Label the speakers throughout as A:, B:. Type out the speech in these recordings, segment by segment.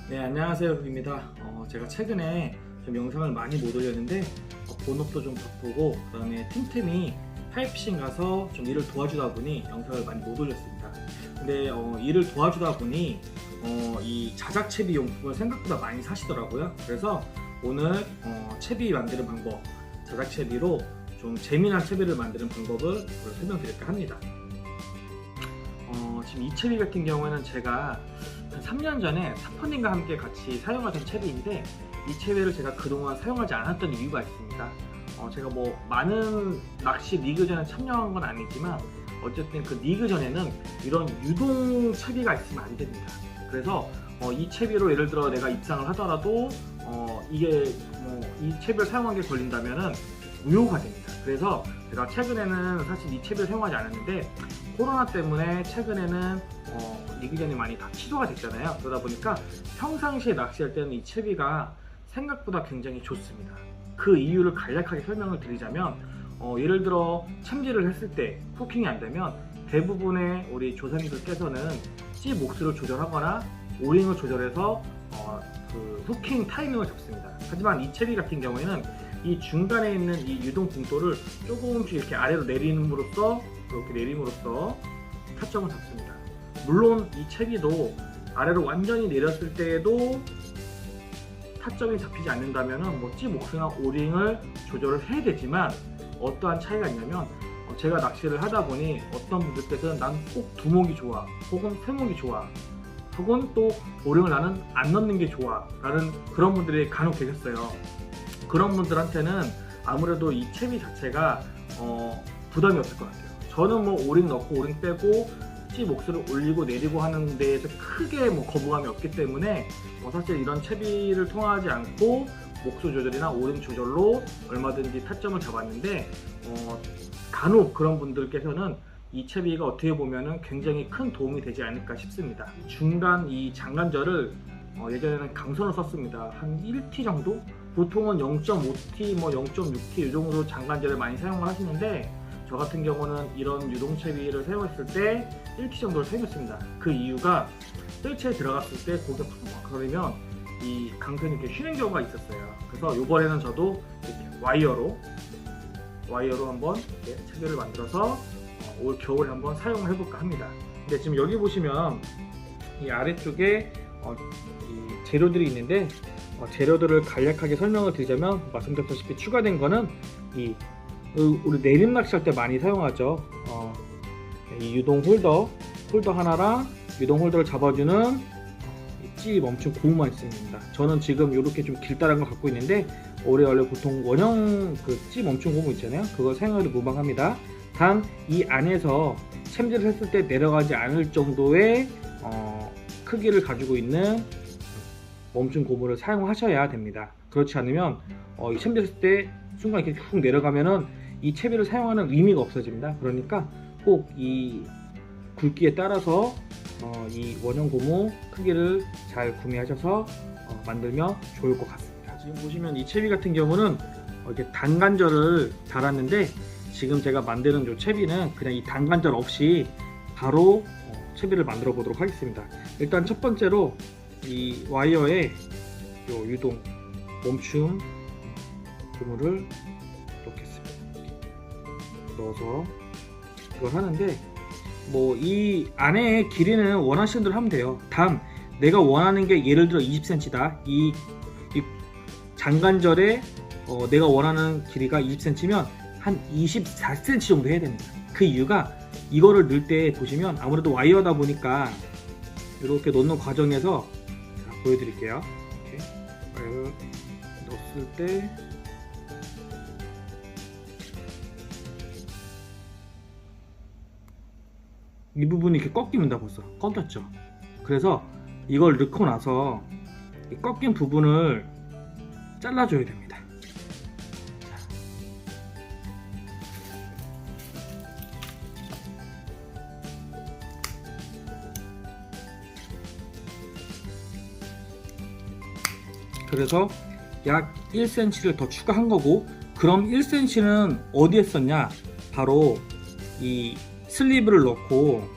A: 네, 안녕하세요. 룩입니다. 제가 최근에 좀 영상을 많이 못 올렸는데 본업도 좀 바쁘고 그 다음에 틈틈이 타이피싱 가서 좀 일을 도와주다 보니 영상을 많이 못 올렸습니다. 근데 일을 도와주다 보니 이 자작 채비 용품을 생각보다 많이 사시더라고요. 그래서 오늘 채비 만드는 방법, 자작 채비로 좀 재미난 채비를 만드는 방법을 설명드릴까 합니다. 지금 이 채비 같은 경우에는 제가 한 3년 전에 사퍼님과 함께 같이 사용하던 채비인데, 이 채비를 제가 그동안 사용하지 않았던 이유가 있습니다. 제가 뭐 많은 낚시 리그전에 참여한 건 아니지만 어쨌든 그 리그전에는 이런 유동 채비가 있으면 안 됩니다. 그래서 이 채비로 예를 들어 내가 입상을 하더라도 이게 이 채비를 사용하게 걸린다면은 무효가 됩니다. 그래서 제가 최근에는 사실 이 채비를 사용하지 않았는데, 코로나 때문에 최근에는 리그전이 많이 다 취소가 됐잖아요. 그러다 보니까 평상시에 낚시할 때는 이 채비가 생각보다 굉장히 좋습니다. 그 이유를 간략하게 설명을 드리자면, 예를 들어 참지를 했을 때 후킹이 안 되면 대부분의 우리 조사님들께서는 찌 몫을 조절하거나 오링을 조절해서 그 후킹 타이밍을 잡습니다. 하지만 이 채비 같은 경우에는 이 중간에 있는 이 유동 붕돌을 조금씩 이렇게 아래로 내림으로써 타점을 잡습니다. 물론 이 채비도 아래로 완전히 내렸을 때에도 타점이 잡히지 않는다면 찌 몫이나 오링을 조절을 해야 되지만, 어떠한 차이가 있냐면 제가 낚시를 하다 보니 어떤 분들께서는 난 꼭 두목이 좋아, 혹은 세목이 좋아, 혹은 또 오링을 나는 안 넣는 게 좋아 라는 그런 분들이 간혹 계셨어요. 그런 분들한테는 아무래도 이 채비 자체가 부담이 없을 것 같아요. 저는 뭐 오링 넣고 오링 빼고 찌 몫을 올리고 내리고 하는 데에서 크게 거부감이 없기 때문에 사실 이런 채비를 통하지 않고 목수 조절이나 오링 조절로 얼마든지 타점을 잡았는데, 간혹 그런 분들께서는 이 채비가 어떻게 보면은 굉장히 큰 도움이 되지 않을까 싶습니다. 중간 이 장관절을 예전에는 강선을 썼습니다. 한 1T 정도? 보통은 0.5T, 0.6T 이 정도 장관절을 많이 사용을 하시는데, 저 같은 경우는 이런 유동 채비를 사용했을 때 1T 정도를 사용했습니다. 그 이유가 뜰채에 들어갔을 때 고기가 팍팍 거리면 이 강선이 이렇게 휘는 경우가 있었어요. 그래서 이번에는 저도 이렇게 와이어로 한번 이렇게 채비를 만들어서 올 겨울에 한번 사용을 해볼까 합니다. 근데 지금 여기 보시면 이 아래쪽에 이 재료들이 있는데, 재료들을 간략하게 설명을 드리자면 말씀드렸다시피 추가된 거는 우리 내림 낚시할 때 많이 사용하죠. 이 유동 홀더 하나랑 유동 홀더를 잡아주는 찌 멈춤 고무만 있습니다. 저는 지금 이렇게 좀 길다란 걸 갖고 있는데, 원래 보통 원형 그 찌 멈춤 고무 있잖아요. 그걸 사용해도 무방합니다. 단 이 안에서 챔질을 했을 때 내려가지 않을 정도의 크기를 가지고 있는 멈춤 고무를 사용하셔야 됩니다. 그렇지 않으면 이 챔질했을 때 순간 이렇게 훅 내려가면은 이 채비를 사용하는 의미가 없어집니다. 그러니까 꼭 이 굵기에 따라서 이 원형 고무 크기를 잘 구매하셔서 만들면 좋을 것 같습니다. 지금 보시면 이 채비 같은 경우는 이렇게 단관절을 달았는데, 지금 제가 만드는 이 채비는 그냥 이 단관절 없이 바로 채비를 만들어 보도록 하겠습니다. 일단 첫 번째로 이 와이어에 요 유동 멈춤 고무를 넣겠습니다. 넣어서 이걸 하는데, 이 안에 길이는 원하시는 대로 하면 돼요. 단 내가 원하는 게 예를 들어 20cm다. 이 장관절에 내가 원하는 길이가 20cm면 한 24cm 정도 해야 됩니다. 그 이유가 이거를 넣을 때 보시면 아무래도 와이어다 보니까 이렇게 넣는 과정에서 보여드릴게요. 이렇게 와이어를 넣었을 때 이 부분이 이렇게 꺾입니다. 벌써 꺾였죠. 그래서 이걸 넣고 나서 이 꺾인 부분을 잘라줘야 됩니다. 그래서 약 1cm를 더 추가한 거고, 그럼 1cm는 어디에 썼냐? 바로 이 슬리브를 넣고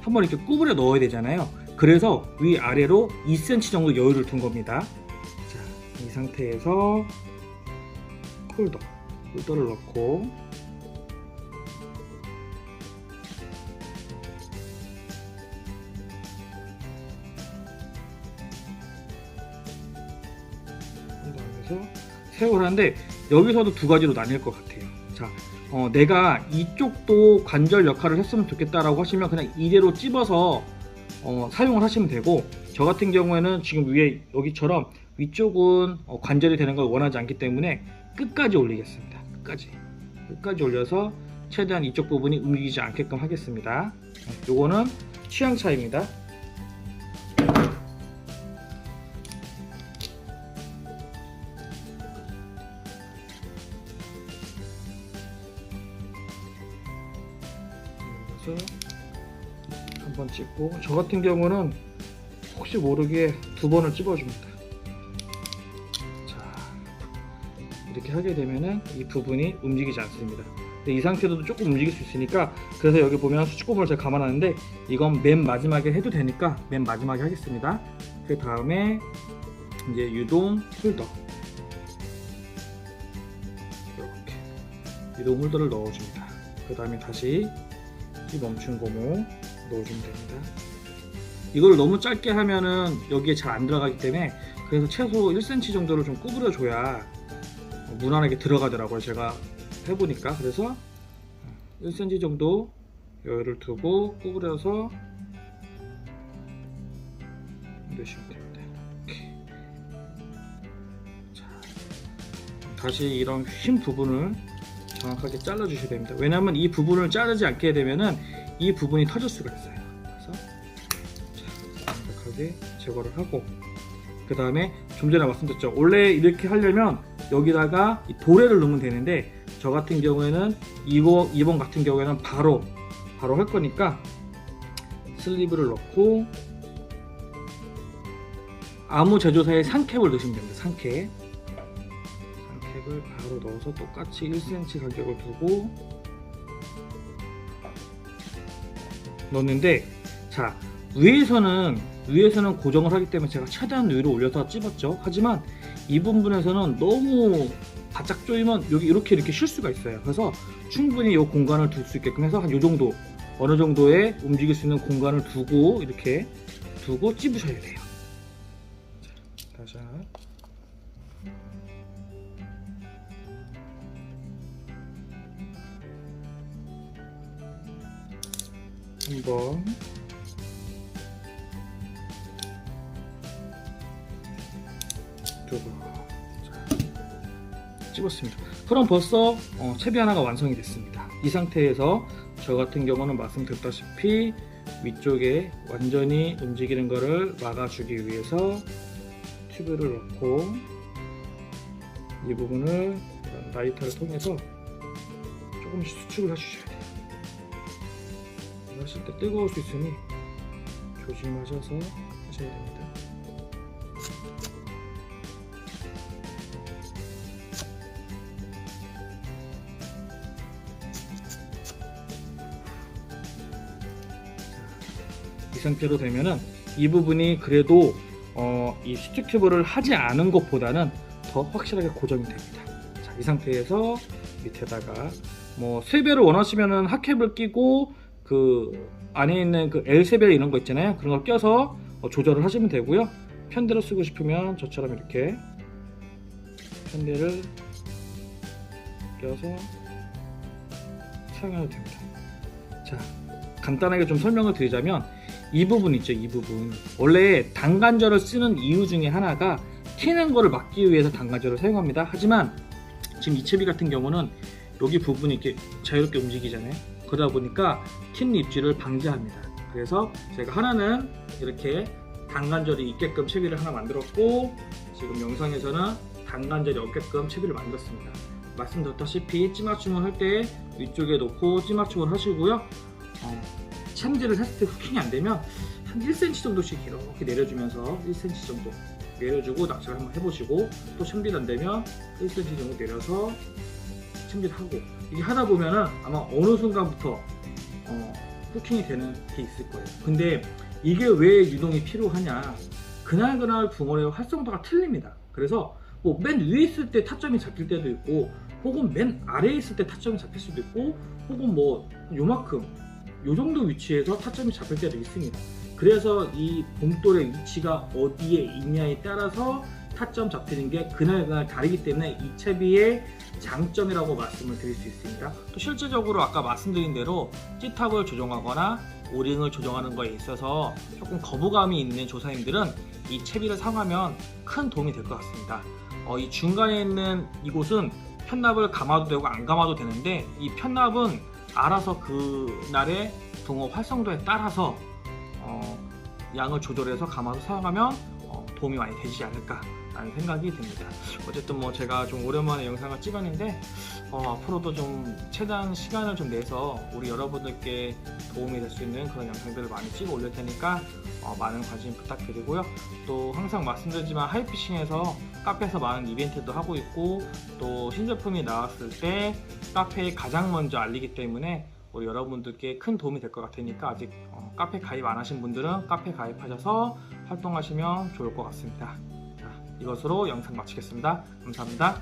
A: 한번 이렇게 구부려 넣어야 되잖아요. 그래서 위아래로 2cm 정도 여유를 둔 겁니다. 자, 이 상태에서 홀더를 넣고 사용을 하는데 여기서도 두 가지로 나뉠 것 같아요. 자, 내가 이쪽도 관절 역할을 했으면 좋겠다라고 하시면 그냥 이대로 찝어서 사용을 하시면 되고, 저 같은 경우에는 지금 위에 여기처럼 위쪽은 관절이 되는 걸 원하지 않기 때문에 끝까지 올리겠습니다. 끝까지 올려서 최대한 이쪽 부분이 움직이지 않게끔 하겠습니다. 요거는 취향 차이입니다. 한번 찍고, 저 같은 경우는 혹시 모르게 두 번을 찝어줍니다. 자, 이렇게 하게 되면은 이 부분이 움직이지 않습니다. 근데 이 상태로도 조금 움직일 수 있으니까, 그래서 여기 보면 수축구멍을 제가 감아놨는데 이건 맨 마지막에 해도 되니까 맨 마지막에 하겠습니다. 그 다음에 이제 유동 홀더, 이렇게 유동 홀더를 넣어줍니다. 그 다음에 다시 이 멈춘 고무 넣어주면 됩니다. 이걸 너무 짧게 하면은 여기에 잘 안 들어가기 때문에, 그래서 최소 1cm 정도를 좀 구부려 줘야 무난하게 들어가더라고요. 제가 해보니까. 그래서 1cm 정도 여유를 두고 구부려서 넣으시면 됩니다. 이렇게. 자, 다시 이런 흰 부분을 정확하게 잘라 주셔야 됩니다. 왜냐하면 이 부분을 자르지 않게 되면은 이 부분이 터질 수가 있어요. 그래서 완벽하게 제거를 하고, 그 다음에 좀 전에 말씀드렸죠. 원래 이렇게 하려면 여기다가 이 도래를 넣으면 되는데, 저 같은 경우에는 이번 같은 경우에는 바로 할 거니까 슬리브를 넣고 아무 제조사의 상캡을 넣으시면 됩니다. 상캡을 바로 넣어서 똑같이 1cm 간격을 두고 넣는데, 자, 위에서는 고정을 하기 때문에 제가 최대한 위로 올려서 찝었죠. 하지만 이 부분에서는 너무 바짝 조이면 여기 이렇게 쉴 수가 있어요. 그래서 충분히 이 공간을 둘 수 있게끔 해서 한 이 정도, 어느 정도의 움직일 수 있는 공간을 두고 이렇게 두고 찝으셔야 돼요. 자, 다시 하나. 한번 두 번 찝었습니다. 그럼 벌써 채비 하나가 완성이 됐습니다. 이 상태에서 저 같은 경우는 말씀드렸다시피 위쪽에 완전히 움직이는 거를 막아주기 위해서 튜브를 넣고 이 부분을 라이터를 통해서 조금씩 수축을 해주셔야 돼요. 하실 때 뜨거울 수 있으니 조심하셔서 하셔야 됩니다. 이 상태로 되면은 이 부분이 그래도 이 수축 튜브를 하지 않은 것보다는 더 확실하게 고정이 됩니다. 자, 이 상태에서 밑에다가 뭐 쇠배를 원하시면은 핫캡을 끼고 그 안에 있는 그 L세벨 이런 거 있잖아요. 그런 걸 껴서 조절을 하시면 되고요. 편대로 쓰고 싶으면 저처럼 이렇게 편대를 껴서 사용해도 됩니다. 자, 간단하게 좀 설명을 드리자면, 이 부분 있죠, 이 부분. 원래 단관절을 쓰는 이유 중에 하나가 튀는 거를 막기 위해서 단관절을 사용합니다. 하지만 지금 이 채비 같은 경우는 여기 부분이 이렇게 자유롭게 움직이잖아요. 그러다 보니까 튄 입질을 방지합니다. 그래서 제가 하나는 이렇게 단관절이 있게끔 채비를 하나 만들었고, 지금 영상에서는 단관절이 없게끔 채비를 만들었습니다. 말씀드렸다시피 찌맞춤을 할 때 위쪽에 놓고 찌맞춤을 하시고요. 챔질을 했을 때 후킹이 안 되면 한 1cm 정도씩 이렇게 내려주면서 1cm 정도 내려주고 낚시를 한번 해보시고, 또 챔질 안 되면 1cm 정도 내려서 챔질하고, 이게 하다 보면은 아마 어느 순간부터 부킹이 되는 게 있을 거예요. 근데 이게 왜 유동이 필요하냐? 그날 붕어의 활성도가 틀립니다. 그래서 뭐 맨 위에 있을 때 타점이 잡힐 때도 있고, 혹은 맨 아래에 있을 때 타점이 잡힐 수도 있고, 혹은 뭐 요만큼 요 정도 위치에서 타점이 잡힐 때도 있습니다. 그래서 이 봉돌의 위치가 어디에 있냐에 따라서 타점 잡히는 게 그날 다르기 때문에 이 채비의 장점이라고 말씀을 드릴 수 있습니다. 또 실질적으로 아까 말씀드린 대로 찌탑을 조정하거나 오링을 조정하는 거에 있어서 조금 거부감이 있는 조사님들은 이 채비를 사용하면 큰 도움이 될 것 같습니다. 이 중간에 있는 이곳은 편납을 감아도 되고 안 감아도 되는데, 이 편납은 알아서 그날의 붕어 활성도에 따라서 양을 조절해서 감아서 사용하면 도움이 많이 되지 않을까 라는 생각이 듭니다. 어쨌든 뭐 제가 좀 오랜만에 영상을 찍었는데 앞으로도 좀 최대한 시간을 좀 내서 우리 여러분들께 도움이 될 수 있는 그런 영상들을 많이 찍어 올릴 테니까 많은 관심 부탁드리고요. 또 항상 말씀드리지만 하이피싱에서 카페에서 많은 이벤트도 하고 있고, 또 신제품이 나왔을 때 카페에 가장 먼저 알리기 때문에 우리 여러분들께 큰 도움이 될 것 같으니까, 아직 카페 가입 안 하신 분들은 카페 가입하셔서 활동하시면 좋을 것 같습니다. 자, 이것으로 영상 마치겠습니다. 감사합니다.